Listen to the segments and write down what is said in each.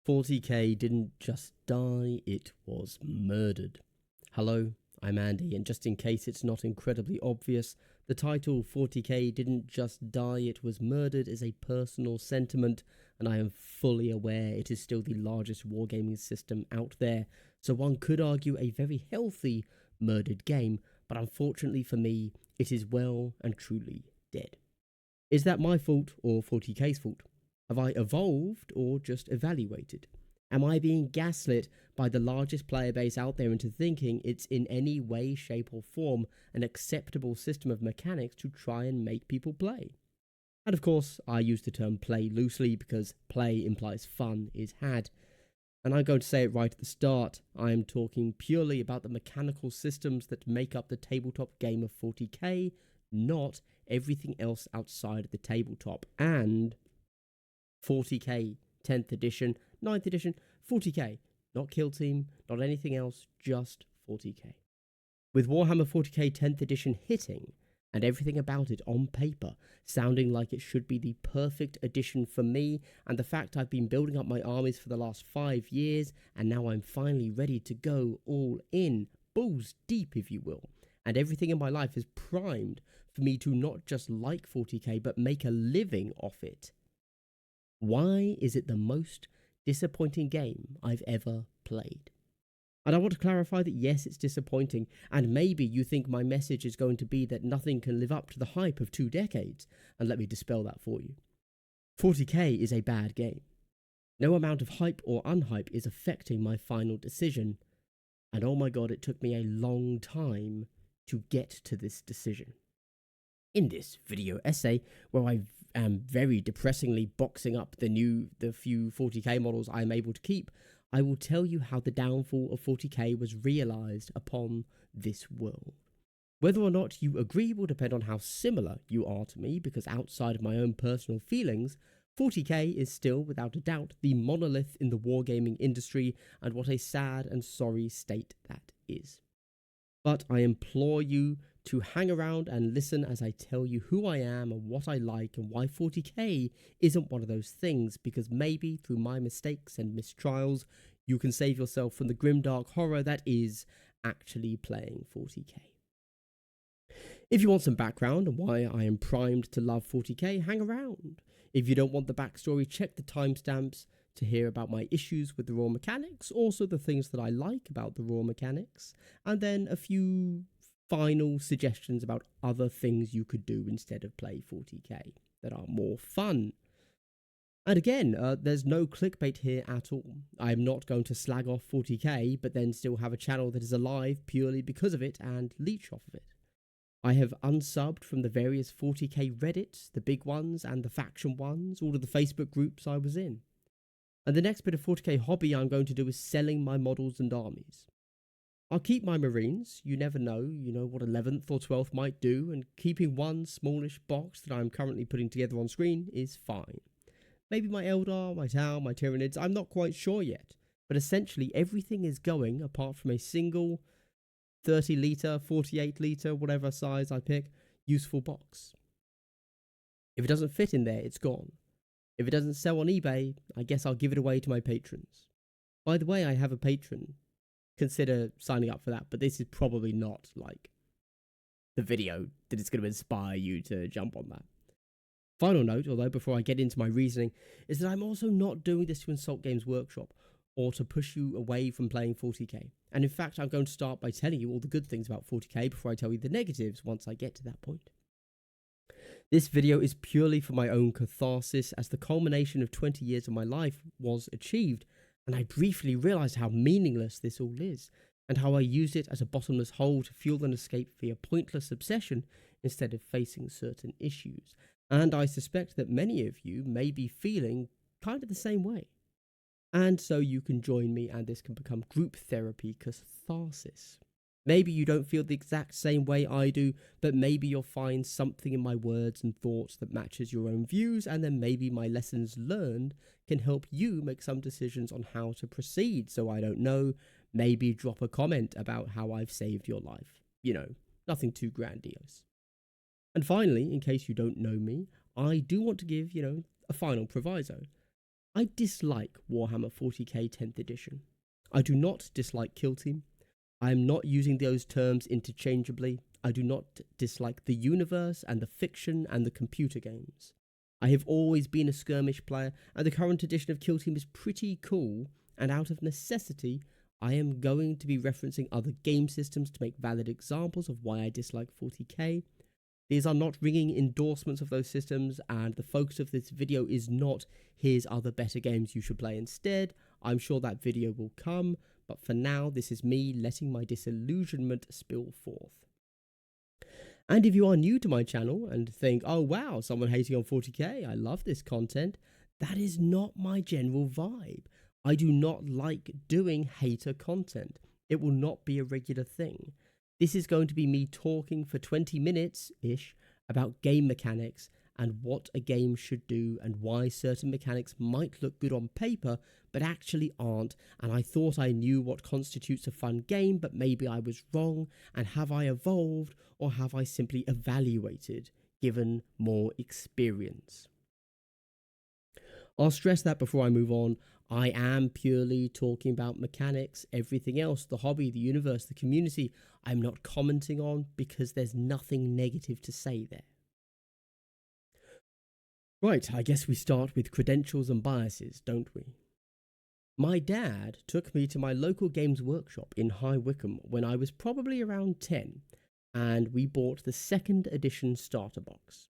40k didn't just die, it was murdered. Hello, I'm Andy, and just in case it's not incredibly obvious, the title 40k didn't just die, it was murdered is a personal sentiment, and I am fully aware it is still the largest wargaming system out there, so one could argue a very healthy murdered game, but unfortunately for me, it is well and truly dead. Is that my fault or 40k's fault? Have I evolved or just evaluated? Am I being gaslit by the largest player base out there into thinking it's in any way, shape, or form an acceptable system of mechanics to try and make people play? And of course, I use the term play loosely because play implies fun is had. And I'm going to say it right at the start, I am talking purely about the mechanical systems that make up the tabletop game of 40k, not everything else outside of the tabletop. And 40k, 10th edition, 9th edition, 40k, not Kill Team, not anything else, just 40k. With Warhammer 40k 10th edition hitting, and everything about it on paper sounding like it should be the perfect edition for me, and the fact I've been building up my armies for the last 5 years, and now I'm finally ready to go all in, balls deep if you will, and everything in my life is primed for me to not just like 40k but make a living off it. Why is it the most disappointing game I've ever played? And I want to clarify that yes, it's disappointing, and maybe you think my message is going to be that nothing can live up to the hype of 2 decades, and let me dispel that for you. 40k is a bad game. No amount of hype or unhype is affecting my final decision, and oh my god, it took me a long time to get to this decision. In this video essay, where I am very depressingly boxing up the few 40k models I am able to keep, I will tell you how the downfall of 40k was realised upon this world. Whether or not you agree will depend on how similar you are to me, because outside of my own personal feelings, 40k is still, without a doubt, the monolith in the wargaming industry, and what a sad and sorry state that is. But I implore you to hang around and listen as I tell you who I am and what I like and why 40k isn't one of those things, because maybe through my mistakes and mistrials, you can save yourself from the grimdark horror that is actually playing 40k. If you want some background on why I am primed to love 40k, hang around. If you don't want the backstory, check the timestamps to hear about my issues with the raw mechanics, also the things that I like about the raw mechanics, and then a few final suggestions about other things you could do instead of play 40k that are more fun. And again, there's no clickbait here at all. I'm not going to slag off 40k, but then still have a channel that is alive purely because of it and leech off of it. I have unsubbed from the various 40k Reddits, the big ones and the faction ones, all of the Facebook groups I was in. And the next bit of 40k hobby I'm going to do is selling my models and armies. I'll keep my Marines, you never know what 11th or 12th might do, and keeping one smallish box that I'm currently putting together on screen is fine. Maybe my Eldar, my Tau, my Tyranids, I'm not quite sure yet, but essentially everything is going apart from a single 30 litre, 48 litre, whatever size I pick, useful box. If it doesn't fit in there, it's gone. If it doesn't sell on eBay, I guess I'll give it away to my patrons. By the way, I have a patron. Consider signing up for that, but this is probably not like the video that is going to inspire you to jump on that. Final note, although, before I get into my reasoning, is that I'm also not doing this to insult Games Workshop or to push you away from playing 40k. And in fact, I'm going to start by telling you all the good things about 40k before I tell you the negatives once I get to that point. This video is purely for my own catharsis, as the culmination of 20 years of my life was achieved, and I briefly realised how meaningless this all is, and how I used it as a bottomless hole to fuel an escape via pointless obsession instead of facing certain issues. And I suspect that many of you may be feeling kind of the same way. And so you can join me, and this can become group therapy catharsis. Maybe you don't feel the exact same way I do, but maybe you'll find something in my words and thoughts that matches your own views, and then maybe my lessons learned can help you make some decisions on how to proceed. So I don't know, maybe drop a comment about how I've saved your life. Nothing too grandiose. And finally, in case you don't know me, I do want to give, a final proviso. I dislike Warhammer 40k 10th edition. I do not dislike Kill Team. I am not using those terms interchangeably. I do not dislike the universe and the fiction and the computer games. I have always been a skirmish player, and the current edition of Kill Team is pretty cool, and out of necessity, I am going to be referencing other game systems to make valid examples of why I dislike 40k. These are not ringing endorsements of those systems, and the focus of this video is not here's other better games you should play instead. I'm sure that video will come, but for now this is me letting my disillusionment spill forth. And if you are new to my channel and think, oh wow, someone hating on 40k, I love this content, that is not my general vibe. I do not like doing hater content. It will not be a regular thing. This is going to be me talking for 20 minutes-ish about game mechanics and what a game should do and why certain mechanics might look good on paper but actually aren't, and I thought I knew what constitutes a fun game, but maybe I was wrong, and have I evolved or have I simply evaluated given more experience? I'll stress that before I move on. I am purely talking about mechanics. Everything else, the hobby, the universe, the community, I'm not commenting on because there's nothing negative to say there. Right, I guess we start with credentials and biases, don't we? My dad took me to my local games workshop in High Wycombe when I was probably around 10, and we bought the 2nd edition starter box.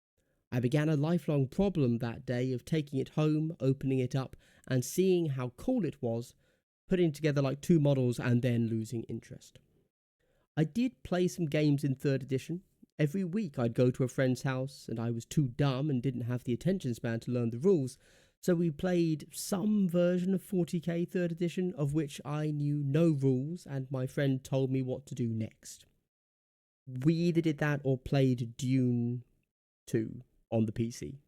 I began a lifelong problem that day of taking it home, opening it up, and seeing how cool it was, putting together like 2 models and then losing interest. I did play some games in 3rd edition. Every week I'd go to a friend's house and I was too dumb and didn't have the attention span to learn the rules, so we played some version of 40k 3rd edition of which I knew no rules and my friend told me what to do next. We either did that or played Dune 2 on the PC.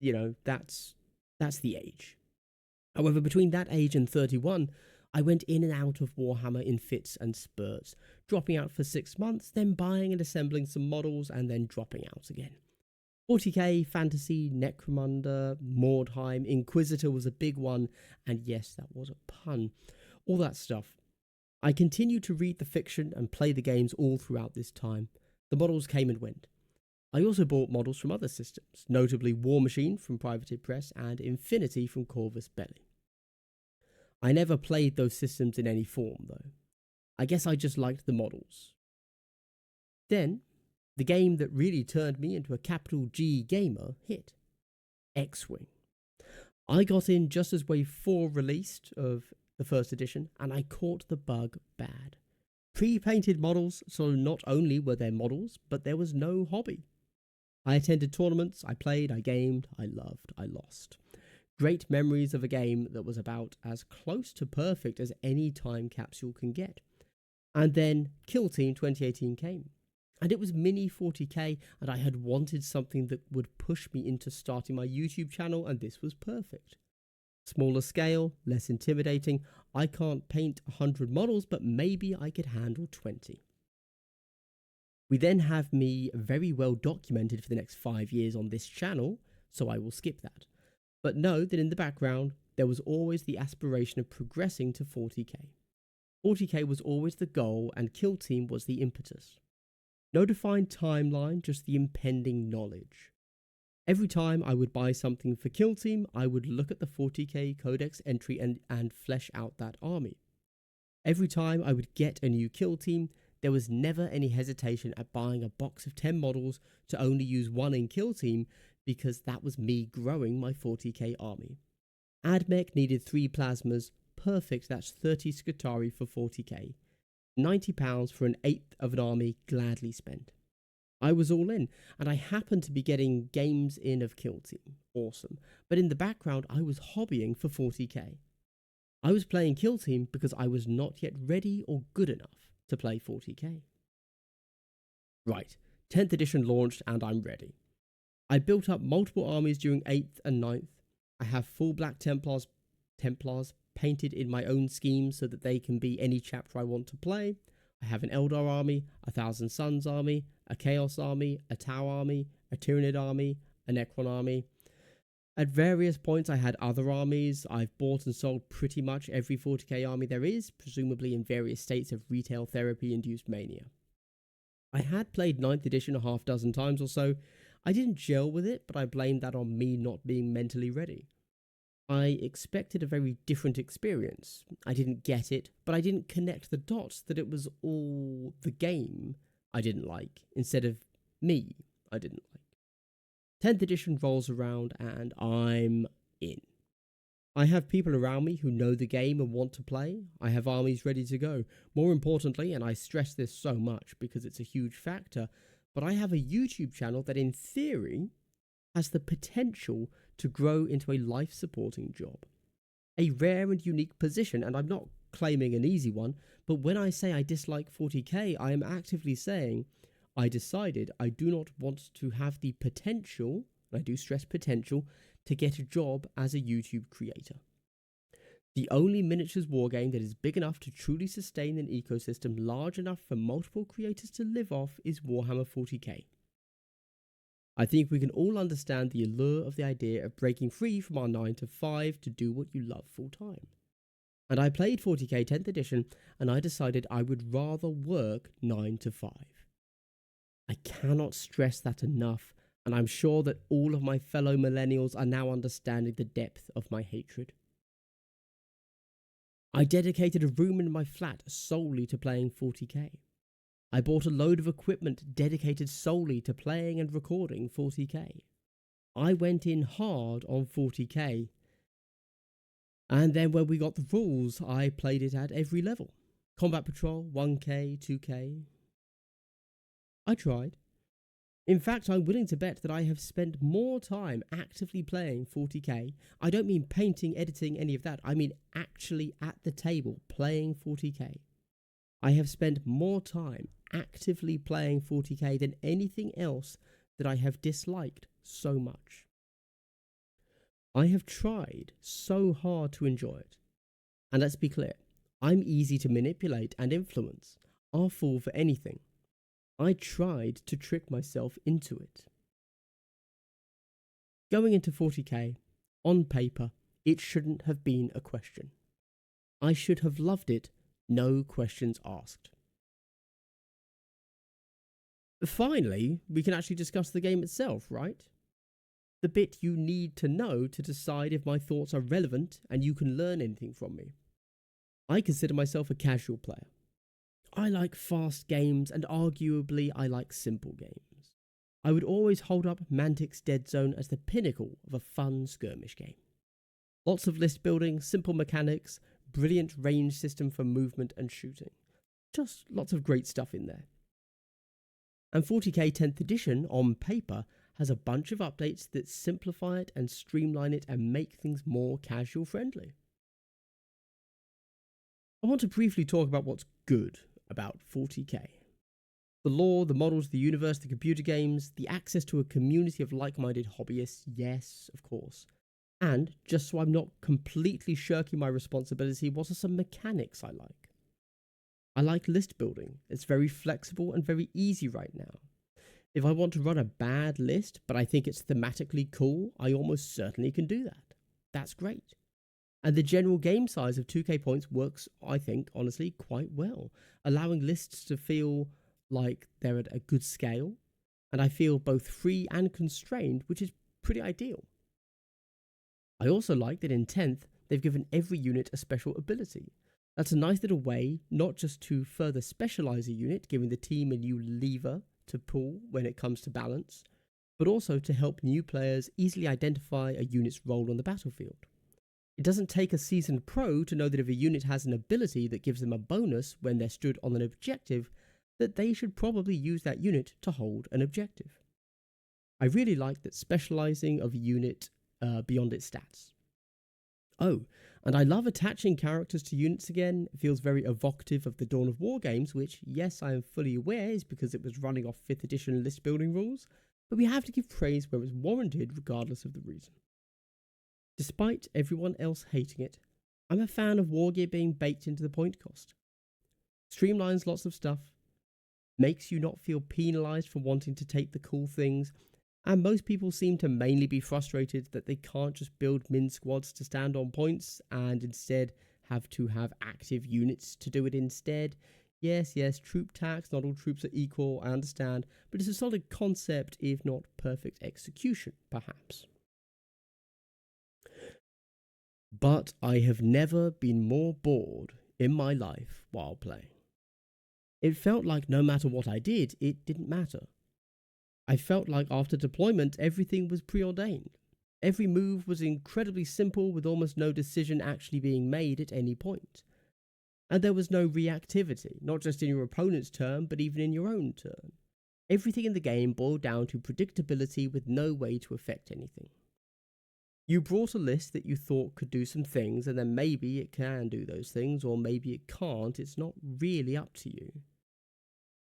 You know, that's the age. However, between that age and 31, I went in and out of Warhammer in fits and spurts, dropping out for 6 months, then buying and assembling some models, and then dropping out again. 40k, Fantasy, Necromunda, Mordheim, Inquisitor was a big one, and yes, that was a pun. All that stuff. I continued to read the fiction and play the games all throughout this time. The models came and went. I also bought models from other systems, notably Warmachine from Privateer Press and Infinity from Corvus Belli. I never played those systems in any form, though. I guess I just liked the models. Then, the game that really turned me into a capital G gamer hit. X-Wing. I got in just as Wave 4 released of the 1st edition, and I caught the bug bad. Pre-painted models, so not only were there models, but there was no hobby. I attended tournaments, I played, I gamed, I loved, I lost. Great memories of a game that was about as close to perfect as any time capsule can get. And then Kill Team 2018 came. And it was mini 40k, and I had wanted something that would push me into starting my YouTube channel, and this was perfect. Smaller scale, less intimidating. I can't paint 100 models, but maybe I could handle 20. We then have me very well documented for the next 5 years on this channel, so I will skip that. But know that in the background, there was always the aspiration of progressing to 40k. 40k was always the goal, and Kill Team was the impetus. No defined timeline, just the impending knowledge. Every time I would buy something for Kill Team, I would look at the 40k codex entry and flesh out that army. Every time I would get a new Kill Team, there was never any hesitation at buying a box of 10 models to only use 1 in Kill Team, because that was me growing my 40k army. AdMech needed 3 plasmas, perfect, that's 30 Scutari for 40k. £90 for an eighth of an army, gladly spent. I was all in, and I happened to be getting games in of Kill Team, awesome, but in the background I was hobbying for 40k. I was playing Kill Team because I was not yet ready or good enough to play 40k. Right, 10th edition launched and I'm ready. I built up multiple armies during 8th and 9th. I have full Black Templars painted in my own scheme so that they can be any chapter I want to play. I have an Eldar army, a Thousand Suns army, a Chaos army, a Tau army, a Tyranid army, a Necron army. At various points I had other armies. I've bought and sold pretty much every 40k army there is, presumably in various states of retail therapy-induced mania. I had played 9th edition a half dozen times or so. I didn't gel with it, but I blamed that on me not being mentally ready. I expected a very different experience. I didn't get it, but I didn't connect the dots that it was all the game I didn't like, instead of me I didn't like. 10th edition rolls around and I'm in. I have people around me who know the game and want to play. I have armies ready to go. More importantly, and I stress this so much because it's a huge factor, but I have a YouTube channel that in theory has the potential to grow into a life-supporting job. A rare and unique position, and I'm not claiming an easy one, but when I say I dislike 40k, I am actively saying I decided I do not want to have the potential, and I do stress potential, to get a job as a YouTube creator. The only miniatures wargame that is big enough to truly sustain an ecosystem large enough for multiple creators to live off is Warhammer 40k. I think we can all understand the allure of the idea of breaking free from our 9 to 5 to do what you love full time. And I played 40k 10th edition and I decided I would rather work 9 to 5. I cannot stress that enough, and I'm sure that all of my fellow millennials are now understanding the depth of my hatred. I dedicated a room in my flat solely to playing 40k. I bought a load of equipment dedicated solely to playing and recording 40k. I went in hard on 40k, and then when we got the rules, I played it at every level. Combat Patrol, 1k, 2k. I tried. In fact, I'm willing to bet that I have spent more time actively playing 40k. I don't mean painting, editing, any of that. I mean actually at the table playing 40k. I have spent more time actively playing 40k than anything else that I have disliked so much. I have tried so hard to enjoy it. And let's be clear, I'm easy to manipulate and influence. I'll fall for anything. I tried to trick myself into it. Going into 40k, on paper, it shouldn't have been a question. I should have loved it, no questions asked. Finally, we can actually discuss the game itself, right? The bit you need to know to decide if my thoughts are relevant and you can learn anything from me. I consider myself a casual player. I like fast games, and arguably I like simple games. I would always hold up Mantic's Dead Zone as the pinnacle of a fun skirmish game. Lots of list building, simple mechanics, brilliant range system for movement and shooting. Just lots of great stuff in there. And 40k 10th edition, on paper, has a bunch of updates that simplify it and streamline it and make things more casual friendly. I want to briefly talk about what's good about 40k. The lore, the models, the universe, the computer games, the access to a community of like-minded hobbyists, yes, of course. And, just so I'm not completely shirking my responsibility, what are some mechanics I like? I like list building. It's very flexible and very easy right now. If I want to run a bad list, but I think it's thematically cool, I almost certainly can do that. That's great. And the general game size of 2k points works, I think, honestly, quite well, allowing lists to feel like they're at a good scale, and I feel both free and constrained, which is pretty ideal. I also like that in 10th, they've given every unit a special ability. That's a nice little way, not just to further specialise a unit, giving the team a new lever to pull when it comes to balance, but also to help new players easily identify a unit's role on the battlefield. It doesn't take a seasoned pro to know that if a unit has an ability that gives them a bonus when they're stood on an objective, that they should probably use that unit to hold an objective. I really like that specialising of a unit beyond its stats. Oh, and I love attaching characters to units again. It feels very evocative of the Dawn of War games, which, yes, I am fully aware is because it was running off 5th edition list building rules, but we have to give praise where it's warranted regardless of the reason. Despite everyone else hating it, I'm a fan of wargear being baked into the point cost. Streamlines lots of stuff, makes you not feel penalised for wanting to take the cool things, And most people seem to mainly be frustrated that they can't just build min squads to stand on points and instead have to have active units to do it instead. Yes, troop tax, not all troops are equal, I understand, but it's a solid concept, if not perfect execution, perhaps. But I have never been more bored in my life while playing. It felt like no matter what I did, it didn't matter. I felt like after deployment, everything was preordained. Every move was incredibly simple, with almost no decision actually being made at any point. And there was no reactivity, not just in your opponent's turn, but even in your own turn. Everything in the game boiled down to predictability with no way to affect anything. You brought a list that you thought could do some things, and then maybe it can do those things, or maybe it can't. It's not really up to you.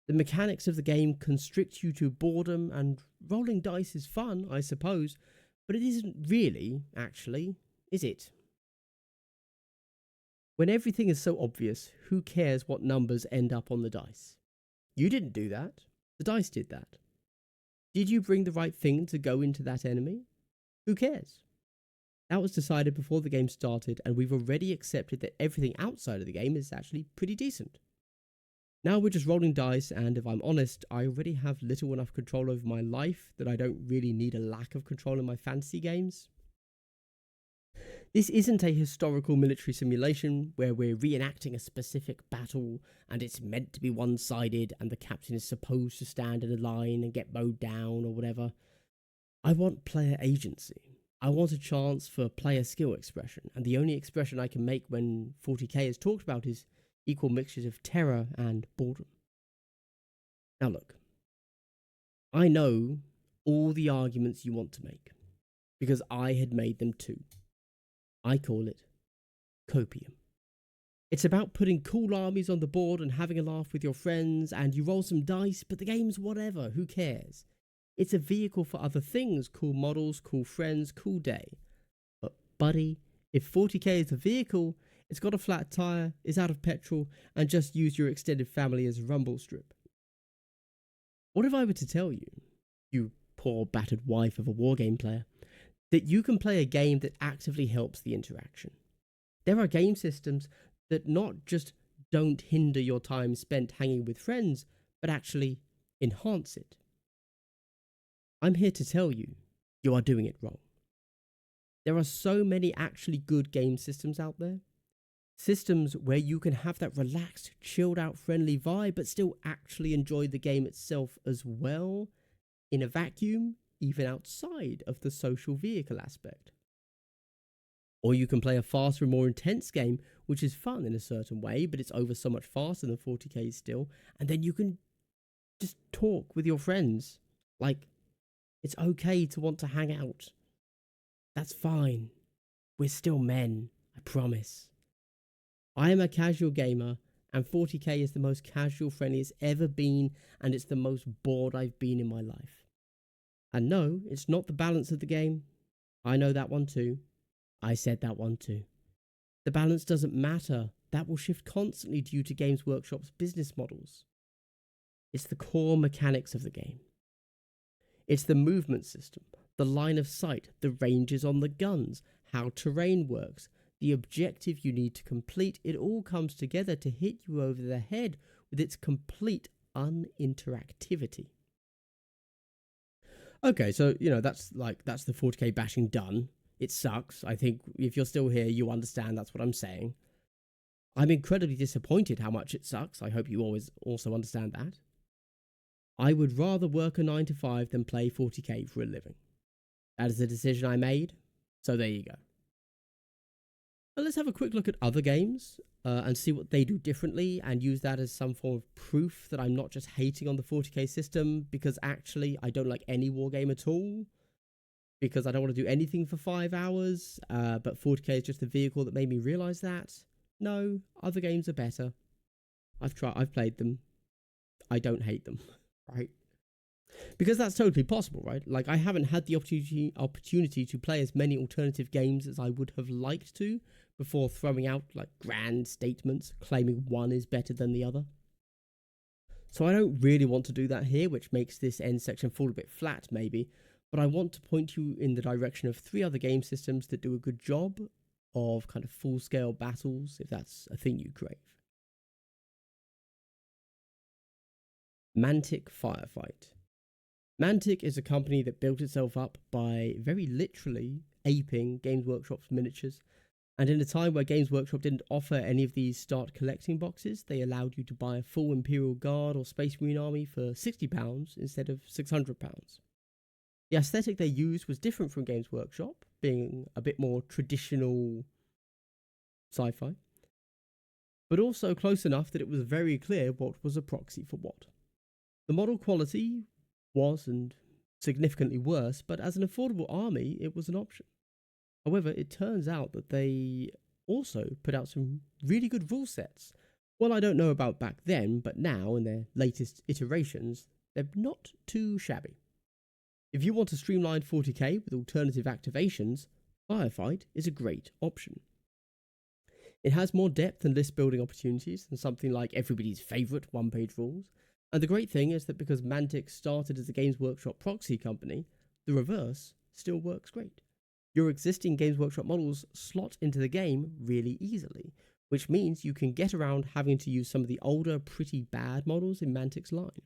The mechanics of the game constrict you to boredom, and rolling dice is fun, I suppose, but it isn't really, actually, is it? When everything is so obvious, who cares what numbers end up on the dice? You didn't do that. The dice did that. Did you bring the right thing to go into that enemy? Who cares? That was decided before the game started, and we've already accepted that everything outside of the game is actually pretty decent. Now we're just rolling dice, and if I'm honest, I already have little enough control over my life that I don't really need a lack of control in my fantasy games. This isn't a historical military simulation where we're reenacting a specific battle and it's meant to be one-sided and the captain is supposed to stand in a line and get mowed down or whatever. I want player agency. I want a chance for player skill expression, and the only expression I can make when 40k is talked about is equal mixtures of terror and boredom. Now look, I know all the arguments you want to make, because I had made them too. I call it copium. It's about putting cool armies on the board and having a laugh with your friends, and you roll some dice, but the game's whatever, who cares? It's a vehicle for other things, cool models, cool friends, cool day. But buddy, if 40k is a vehicle, it's got a flat tyre, is out of petrol, and just use your extended family as a rumble strip. What if I were to tell you, you poor battered wife of a wargame player, that you can play a game that actively helps the interaction? There are game systems that not just don't hinder your time spent hanging with friends, but actually enhance it. I'm here to tell you, you are doing it wrong. There are so many actually good game systems out there. Systems where you can have that relaxed, chilled out, friendly vibe, but still actually enjoy the game itself as well, in a vacuum, even outside of the social vehicle aspect. Or you can play a faster and more intense game, which is fun in a certain way, but it's over so much faster than 40k still, and then you can just talk with your friends. Like, it's okay to want to hang out. That's fine. We're still men, I promise. I am a casual gamer, and 40k is the most casual friendly it's ever been, and it's the most bored I've been in my life. And no, it's not the balance of the game. I know that one too. I said that one too. The balance doesn't matter. That will shift constantly due to Games Workshop's business models. It's the core mechanics of the game. It's the movement system, the line of sight, the ranges on the guns, how terrain works, the objective you need to complete. It all comes together to hit you over the head with its complete uninteractivity. Okay, so, that's the 40k bashing done. It sucks. I think if you're still here, you understand that's what I'm saying. I'm incredibly disappointed how much it sucks. I hope you always also understand that. I would rather work a 9 to 5 than play 40k for a living. That is a decision I made, so there you go. But let's have a quick look at other games and see what they do differently, and use that as some form of proof that I'm not just hating on the 40k system, because actually I don't like any wargame at all, because I don't want to do anything for 5 hours, but 40k is just the vehicle that made me realise that. No, other games are better. I've played them. I don't hate them, right? Because that's totally possible, right? Like, I haven't had the opportunity to play as many alternative games as I would have liked to before throwing out like grand statements claiming one is better than the other. So I don't really want to do that here, which makes this end section fall a bit flat maybe, but I want to point you in the direction of 3 other game systems that do a good job of kind of full-scale battles, if that's a thing you crave. Mantic Firefight. Mantic is a company that built itself up by very literally aping Games Workshop's miniatures, and in a time where Games Workshop didn't offer any of these start collecting boxes, they allowed you to buy a full Imperial Guard or Space Marine army for £60 instead of £600. The aesthetic they used was different from Games Workshop, being a bit more traditional sci-fi, but also close enough that it was very clear what was a proxy for what. The model quality was and significantly worse, but as an affordable army, it was an option. However, it turns out that they also put out some really good rule sets. Well, I don't know about back then, but now, in their latest iterations, they're not too shabby. If you want a streamlined 40k with alternative activations, Firefight is a great option. It has more depth and list building opportunities than something like everybody's favourite one-page rules, and the great thing is that because Mantic started as a Games Workshop proxy company, the reverse still works great. Your existing Games Workshop models slot into the game really easily, which means you can get around having to use some of the older, pretty bad models in Mantic's line.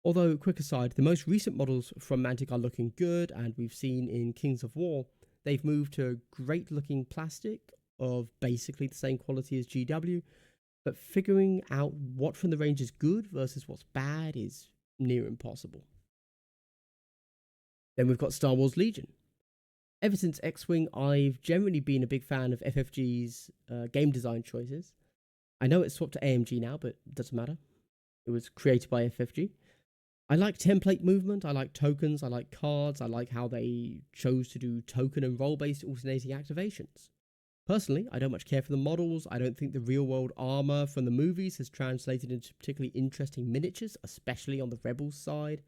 Although, quick aside, the most recent models from Mantic are looking good, and we've seen in Kings of War, they've moved to a great looking plastic of basically the same quality as GW, but figuring out what from the range is good versus what's bad is near impossible. Then we've got Star Wars Legion. Ever since X-Wing, I've generally been a big fan of FFG's game design choices. I know it's swapped to AMG now, but it doesn't matter. It was created by FFG. I like template movement, I like tokens, I like cards, I like how they chose to do token and role-based alternating activations. Personally, I don't much care for the models. I don't think the real-world armor from the movies has translated into particularly interesting miniatures, especially on the Rebels side.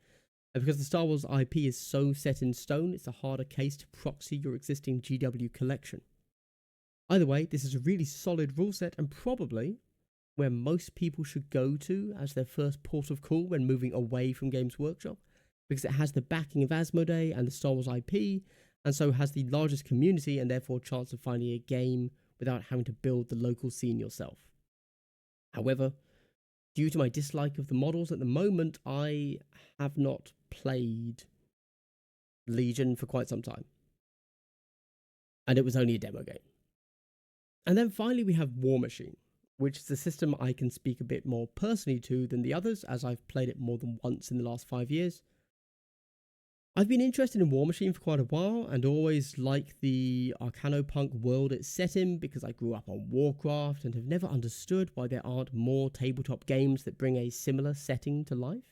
And because the Star Wars IP is so set in stone, it's a harder case to proxy your existing GW collection. Either way, this is a really solid rule set and probably where most people should go to as their first port of call when moving away from Games Workshop, because it has the backing of Asmodee and the Star Wars IP, and so has the largest community and therefore chance of finding a game without having to build the local scene yourself. However, due to my dislike of the models at the moment, I have not played Legion for quite some time. And it was only a demo game. And then finally we have Warmachine, which is a system I can speak a bit more personally to than the others, as I've played it more than once in the last 5 years. I've been interested in Warmachine for quite a while and always liked the Arcanopunk world it's set in because I grew up on Warcraft and have never understood why there aren't more tabletop games that bring a similar setting to life.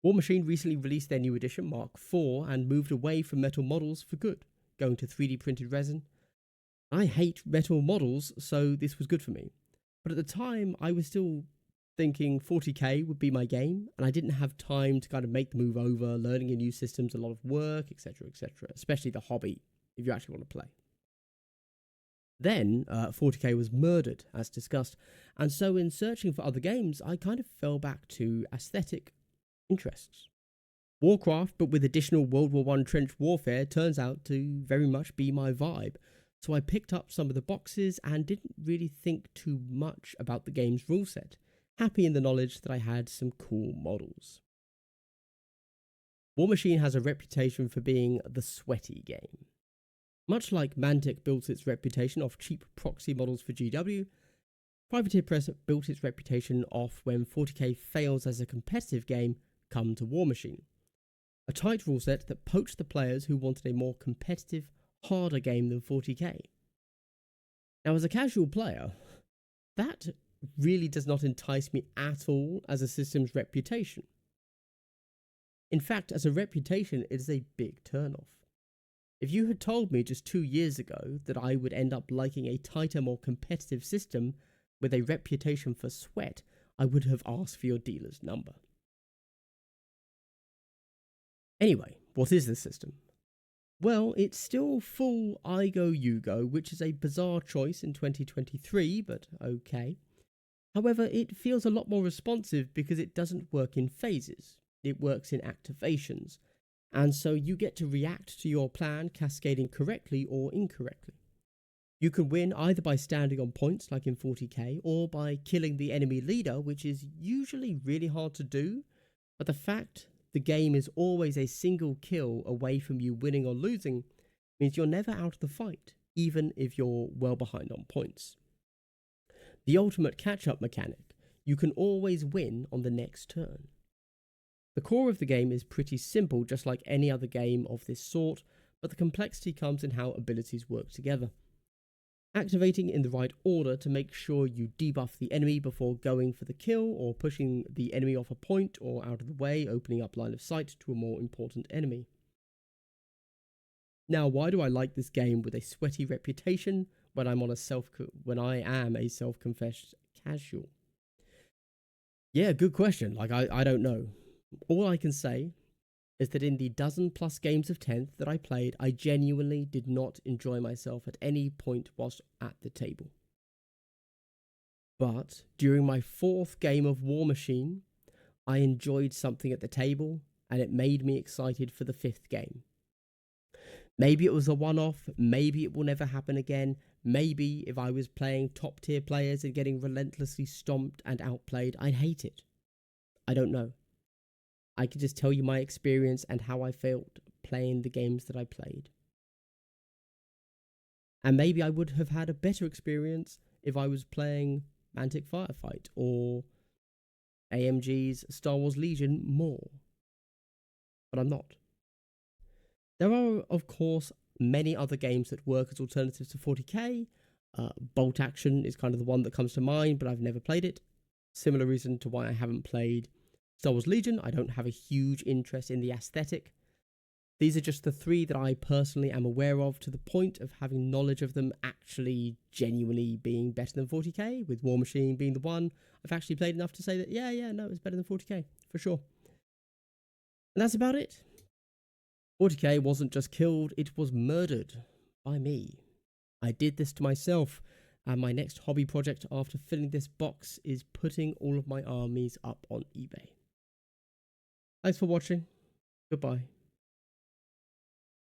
Warmachine recently released their new edition, Mark IV, and moved away from metal models for good, going to 3D printed resin. I hate metal models, so this was good for me. But at the time, I was still thinking 40k would be my game, and I didn't have time to kind of make the move over. Learning a new system's a lot of work, etc., especially the hobby, if you actually want to play. Then 40k was murdered, as discussed, and so in searching for other games, I kind of fell back to aesthetic interests. Warcraft, but with additional World War I trench warfare, turns out to very much be my vibe, so I picked up some of the boxes and didn't really think too much about the game's rule set, happy in the knowledge that I had some cool models. Warmachine has a reputation for being the sweaty game. Much like Mantic built its reputation off cheap proxy models for GW, Privateer Press built its reputation off when 40k fails as a competitive game, come to Warmachine. A tight rule set that poached the players who wanted a more competitive, harder game than 40k. Now, as a casual player, that really does not entice me at all as a system's reputation. In fact, as a reputation, it is a big turnoff. If you had told me just 2 years ago that I would end up liking a tighter, more competitive system with a reputation for sweat, I would have asked for your dealer's number. Anyway, what is this system? Well, it's still full I go, you go, which is a bizarre choice in 2023, but okay. However, it feels a lot more responsive because it doesn't work in phases. It works in activations. And so you get to react to your plan cascading correctly or incorrectly. You can win either by standing on points like in 40k or by killing the enemy leader, which is usually really hard to do, but the fact the game is always a single kill away from you winning or losing means you're never out of the fight, even if you're well behind on points. The ultimate catch-up mechanic, you can always win on the next turn. The core of the game is pretty simple, just like any other game of this sort, but the complexity comes in how abilities work together. Activating in the right order to make sure you debuff the enemy before going for the kill, or pushing the enemy off a point or out of the way, opening up line of sight to a more important enemy. Now, why do I like this game with a sweaty reputation when I am a self-confessed casual? Yeah, good question. I don't know. All I can say is that in the dozen plus games of 10th that I played, I genuinely did not enjoy myself at any point whilst at the table. But during my 4th game of Warmachine, I enjoyed something at the table, and it made me excited for the 5th game. Maybe it was a one-off, maybe it will never happen again, maybe if I was playing top-tier players and getting relentlessly stomped and outplayed, I'd hate it. I don't know. I can just tell you my experience and how I felt playing the games that I played. And maybe I would have had a better experience if I was playing Mantic Firefight or AMG's Star Wars Legion more. But I'm not. There are, of course, many other games that work as alternatives to 40k. Bolt Action is kind of the one that comes to mind, but I've never played it. Similar reason to why I haven't played Star Wars Legion. I don't have a huge interest in the aesthetic. These are just the 3 that I personally am aware of, to the point of having knowledge of them actually genuinely being better than 40k, with Warmachine being the one I've actually played enough to say that, no, it's better than 40k, for sure. And that's about it. 40k wasn't just killed, it was murdered by me. I did this to myself, and my next hobby project after filling this box is putting all of my armies up on eBay. Thanks for watching. Goodbye.